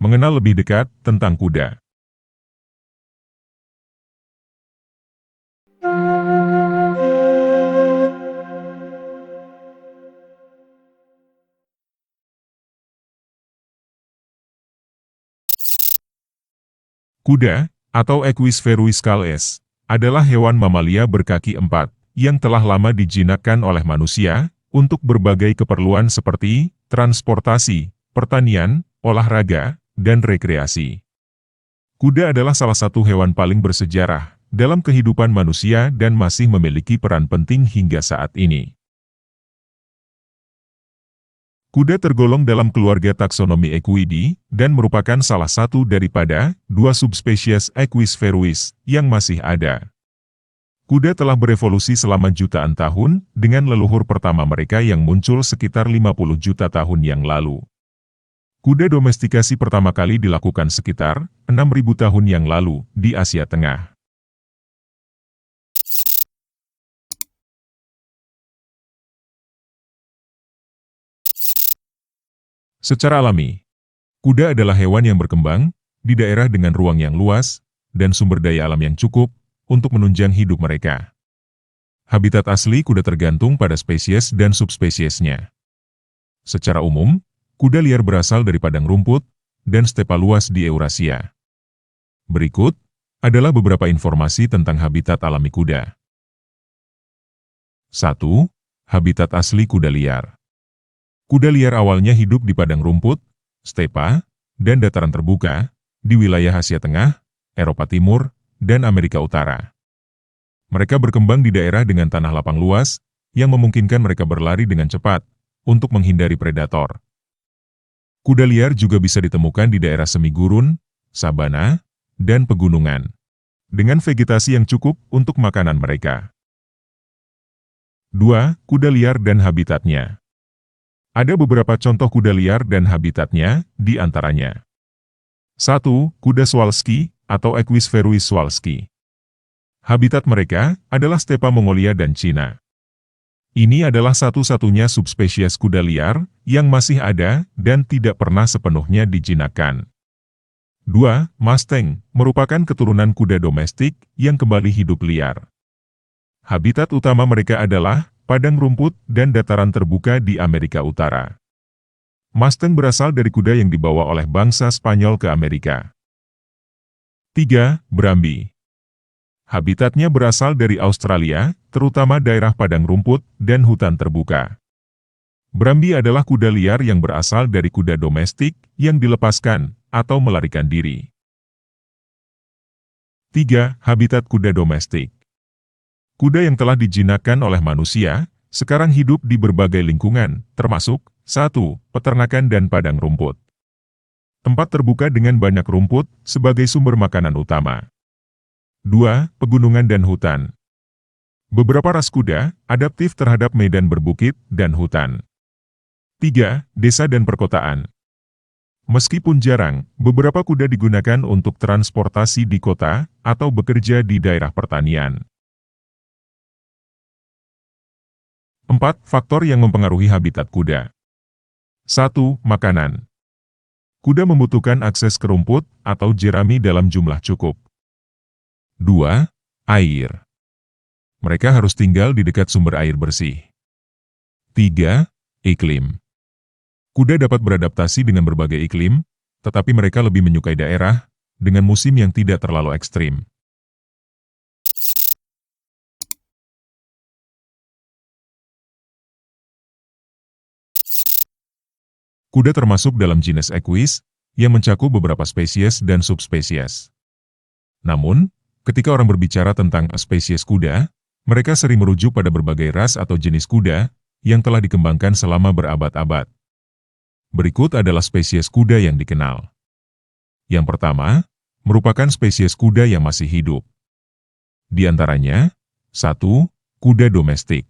Mengenal lebih dekat tentang kuda. Kuda, atau Equus verruiscales, adalah hewan mamalia berkaki empat, yang telah lama dijinakkan oleh manusia, untuk berbagai keperluan seperti transportasi, pertanian, olahraga, dan rekreasi. Kuda adalah salah satu hewan paling bersejarah dalam kehidupan manusia dan masih memiliki peran penting hingga saat ini. Kuda tergolong dalam keluarga taksonomi Equidae dan merupakan salah satu daripada dua subspesies Equus verruis yang masih ada. Kuda telah berevolusi selama jutaan tahun dengan leluhur pertama mereka yang muncul sekitar 50 juta tahun yang lalu. Kuda domestikasi pertama kali dilakukan sekitar 6.000 tahun yang lalu di Asia Tengah. Secara alami, kuda adalah hewan yang berkembang di daerah dengan ruang yang luas dan sumber daya alam yang cukup untuk menunjang hidup mereka. Habitat asli kuda tergantung pada spesies dan subspesiesnya. Secara umum, kuda liar berasal dari padang rumput dan stepa luas di Eurasia. Berikut adalah beberapa informasi tentang habitat alami kuda. 1. Habitat asli kuda liar. Kuda liar awalnya hidup di padang rumput, stepa, dan dataran terbuka, di wilayah Asia Tengah, Eropa Timur, dan Amerika Utara. Mereka berkembang di daerah dengan tanah lapang luas, yang memungkinkan mereka berlari dengan cepat, untuk menghindari predator. Kuda liar juga bisa ditemukan di daerah semi gurun, sabana, dan pegunungan, dengan vegetasi yang cukup untuk makanan mereka. 2. Kuda liar dan habitatnya. Ada beberapa contoh kuda liar dan habitatnya, di antaranya. 1. Kuda Swalski, atau Equus verruis swalski. Habitat mereka adalah stepa Mongolia dan Cina. Ini adalah satu-satunya subspesies kuda liar yang masih ada dan tidak pernah sepenuhnya dijinakkan. 2. Mustang, merupakan keturunan kuda domestik yang kembali hidup liar. Habitat utama mereka adalah padang rumput dan dataran terbuka di Amerika Utara. Mustang berasal dari kuda yang dibawa oleh bangsa Spanyol ke Amerika. 3. Brumby. Habitatnya berasal dari Australia, terutama daerah padang rumput dan hutan terbuka. Brumby adalah kuda liar yang berasal dari kuda domestik yang dilepaskan atau melarikan diri. 3. Habitat kuda domestik. Kuda yang telah dijinakkan oleh manusia, sekarang hidup di berbagai lingkungan, termasuk 1. Peternakan dan padang rumput. Tempat terbuka dengan banyak rumput sebagai sumber makanan utama. 2. Pegunungan dan hutan. Beberapa ras kuda adaptif terhadap medan berbukit dan hutan. 3. Desa dan perkotaan. Meskipun jarang, beberapa kuda digunakan untuk transportasi di kota atau bekerja di daerah pertanian. 4. Faktor yang mempengaruhi habitat kuda. 1. Makanan. Kuda membutuhkan akses ke rumput atau jerami dalam jumlah cukup. 2. Air. Mereka harus tinggal di dekat sumber air bersih. 3. Iklim. Kuda dapat beradaptasi dengan berbagai iklim, tetapi mereka lebih menyukai daerah dengan musim yang tidak terlalu ekstrim. Kuda termasuk dalam genus Equus, yang mencakup beberapa spesies dan subspesies. Namun, ketika orang berbicara tentang spesies kuda, mereka sering merujuk pada berbagai ras atau jenis kuda yang telah dikembangkan selama berabad-abad. Berikut adalah spesies kuda yang dikenal. Yang pertama, merupakan spesies kuda yang masih hidup. Di antaranya, 1. Kuda domestik,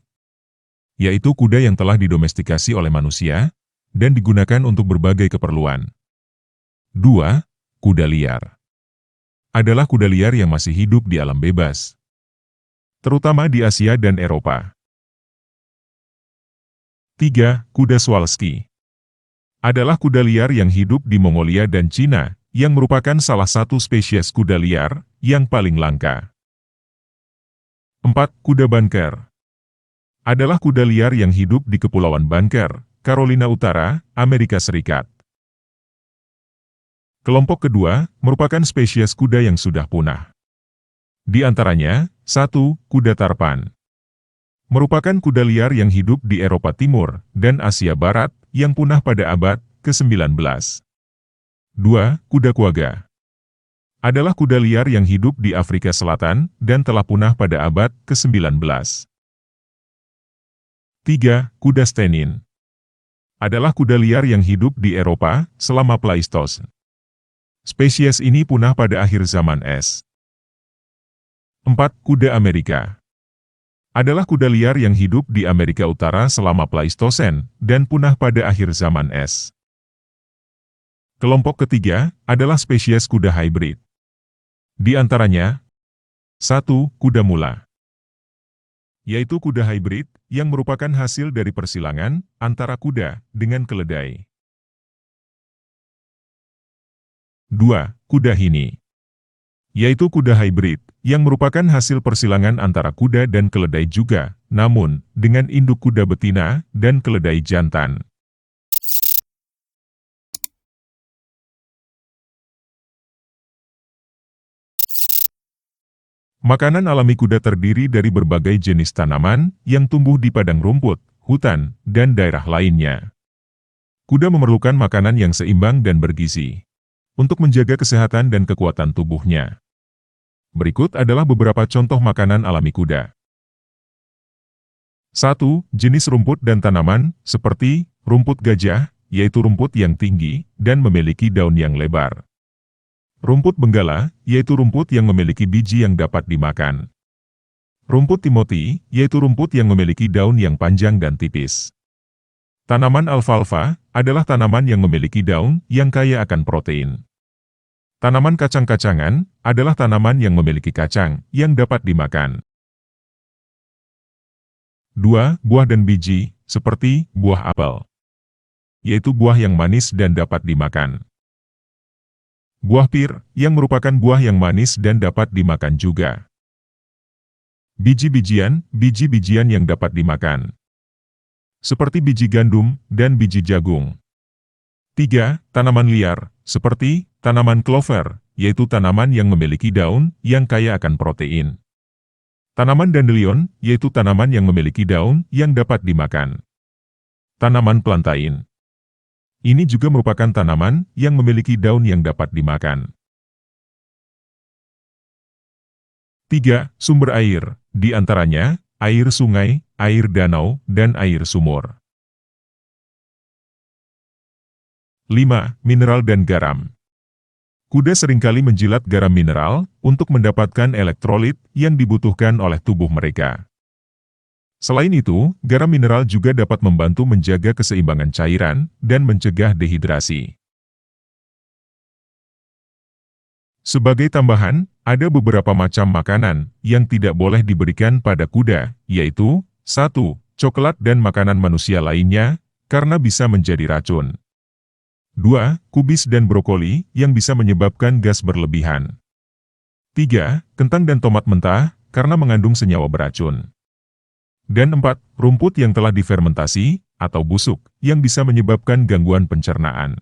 yaitu kuda yang telah didomestikasi oleh manusia dan digunakan untuk berbagai keperluan. 2. Kuda liar. Adalah kuda liar yang masih hidup di alam bebas, terutama di Asia dan Eropa. 3. Kuda Swalski. adalah kuda liar yang hidup di Mongolia dan Cina, yang merupakan salah satu spesies kuda liar yang paling langka. 4. Kuda Banker adalah kuda liar yang hidup di Kepulauan Banker, Carolina Utara, Amerika Serikat. Kelompok kedua merupakan spesies kuda yang sudah punah. Di antaranya, 1. Kuda Tarpan. Merupakan kuda liar yang hidup di Eropa Timur dan Asia Barat yang punah pada abad ke-19. 2. Kuda Quagga adalah kuda liar yang hidup di Afrika Selatan dan telah punah pada abad ke-19. 3. Kuda Stenin adalah kuda liar yang hidup di Eropa selama Pleistosen. Spesies ini punah pada akhir zaman es. 4. Kuda Amerika adalah kuda liar yang hidup di Amerika Utara selama Pleistosen dan punah pada akhir zaman es. Kelompok ketiga adalah spesies kuda hybrid. Di antaranya, 1. Kuda Mula, yaitu kuda hybrid yang merupakan hasil dari persilangan antara kuda dengan keledai. 2. Kuda Hini, yaitu kuda hybrid yang merupakan hasil persilangan antara kuda dan keledai juga, namun dengan induk kuda betina dan keledai jantan. Makanan alami kuda terdiri dari berbagai jenis tanaman yang tumbuh di padang rumput, hutan, dan daerah lainnya. Kuda memerlukan makanan yang seimbang dan bergizi untuk menjaga kesehatan dan kekuatan tubuhnya. Berikut adalah beberapa contoh makanan alami kuda. 1. Jenis rumput dan tanaman, seperti rumput gajah, yaitu rumput yang tinggi dan memiliki daun yang lebar. Rumput benggala, yaitu rumput yang memiliki biji yang dapat dimakan. Rumput timoti, yaitu rumput yang memiliki daun yang panjang dan tipis. Tanaman alfalfa adalah tanaman yang memiliki daun yang kaya akan protein. Tanaman kacang-kacangan adalah tanaman yang memiliki kacang yang dapat dimakan. 2. Buah dan biji, seperti buah apel, yaitu buah yang manis dan dapat dimakan. Buah pir, yang merupakan buah yang manis dan dapat dimakan juga. Biji-bijian yang dapat dimakan, seperti biji gandum dan biji jagung. 3. Tanaman liar, seperti tanaman clover, yaitu tanaman yang memiliki daun yang kaya akan protein. Tanaman dandelion, yaitu tanaman yang memiliki daun yang dapat dimakan. Tanaman plantain, ini juga merupakan tanaman yang memiliki daun yang dapat dimakan. 3. Sumber air, di antaranya air sungai, air danau, dan air sumur. 5. Mineral dan garam. Kuda seringkali menjilat garam mineral untuk mendapatkan elektrolit yang dibutuhkan oleh tubuh mereka. Selain itu, garam mineral juga dapat membantu menjaga keseimbangan cairan dan mencegah dehidrasi. Sebagai tambahan, ada beberapa macam makanan yang tidak boleh diberikan pada kuda, yaitu 1. Coklat dan makanan manusia lainnya, karena bisa menjadi racun. 2. Kubis dan brokoli, yang bisa menyebabkan gas berlebihan. 3. Kentang dan tomat mentah, karena mengandung senyawa beracun. Dan 4. Rumput yang telah difermentasi, atau busuk, yang bisa menyebabkan gangguan pencernaan.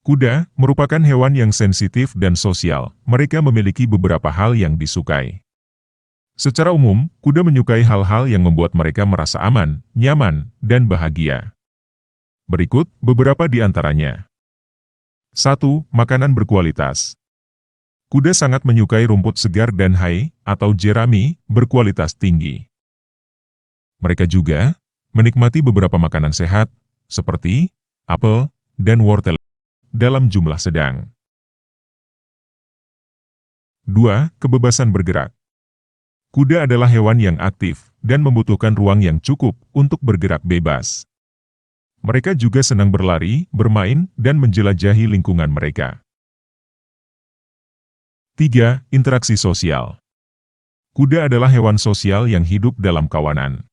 Kuda merupakan hewan yang sensitif dan sosial. Mereka memiliki beberapa hal yang disukai. Secara umum, kuda menyukai hal-hal yang membuat mereka merasa aman, nyaman, dan bahagia. Berikut beberapa di antaranya. 1. Makanan berkualitas. Kuda sangat menyukai rumput segar dan hay, atau jerami, berkualitas tinggi. Mereka juga menikmati beberapa makanan sehat, seperti apel dan wortel, dalam jumlah sedang. 2. Kebebasan bergerak. Kuda adalah hewan yang aktif dan membutuhkan ruang yang cukup untuk bergerak bebas. Mereka juga senang berlari, bermain, dan menjelajahi lingkungan mereka. 3. Interaksi sosial. Kuda adalah hewan sosial yang hidup dalam kawanan.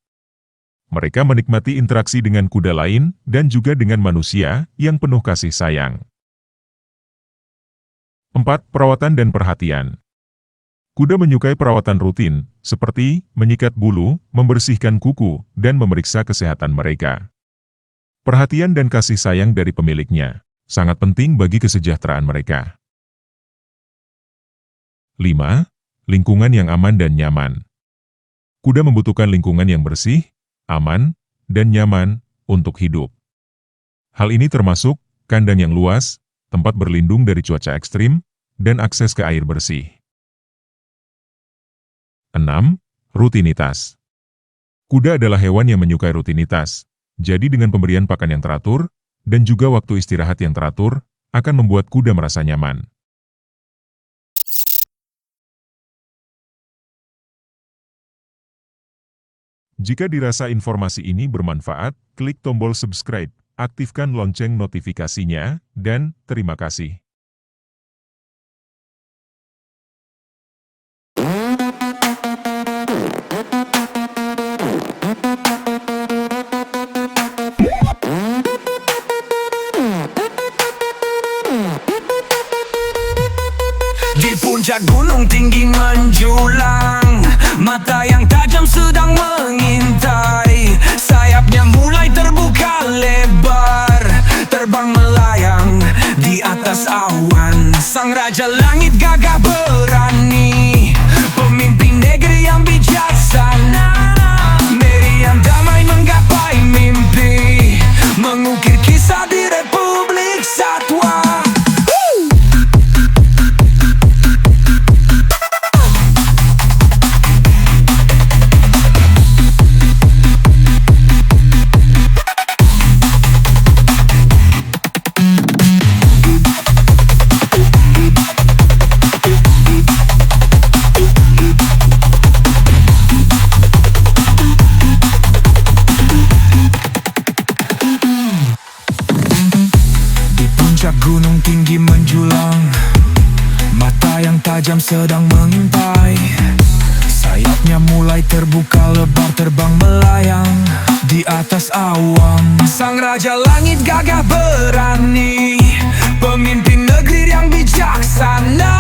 Mereka menikmati interaksi dengan kuda lain dan juga dengan manusia yang penuh kasih sayang. 4. Perawatan dan perhatian. Kuda menyukai perawatan rutin, seperti menyikat bulu, membersihkan kuku, dan memeriksa kesehatan mereka. Perhatian dan kasih sayang dari pemiliknya sangat penting bagi kesejahteraan mereka. 5. Lingkungan yang aman dan nyaman. Kuda membutuhkan lingkungan yang bersih, aman, dan nyaman untuk hidup. Hal ini termasuk kandang yang luas, tempat berlindung dari cuaca ekstrim, dan akses ke air bersih. 6. Rutinitas. Kuda adalah hewan yang menyukai rutinitas, jadi dengan pemberian pakan yang teratur, dan juga waktu istirahat yang teratur, akan membuat kuda merasa nyaman. Jika dirasa informasi ini bermanfaat, klik tombol subscribe, aktifkan lonceng notifikasinya, dan terima kasih. Di puncak gunung tinggi menjulang, mata yang tajam sedang mengintai. Sayapnya mulai terbuka lebar, terbang melayang di atas awan. Sang Raja Langit gagah berani, pemimpin negeri yang bijaksana. Negeri yang damai menggapai mimpi, mengukir kisah di Republik Satwa. Gunung tinggi menjulang, mata yang tajam sedang mengintai. Sayapnya mulai terbuka lebar, terbang melayang di atas awan. Sang Raja Langit gagah berani, pemimpin negeri yang bijaksana.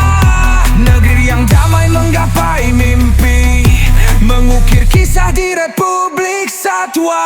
Negeri yang damai menggapai mimpi, mengukir kisah di Republik Satwa.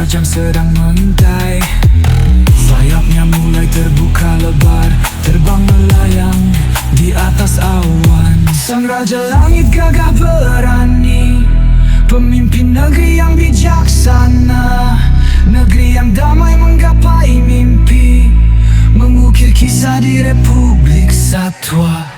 Jam sedang mengintai, sayapnya mulai terbuka lebar, terbang melayang di atas awan. Sang Raja Langit gagah berani, pemimpin negeri yang bijaksana. Negeri yang damai menggapai mimpi, mengukir kisah di Republik Satwa.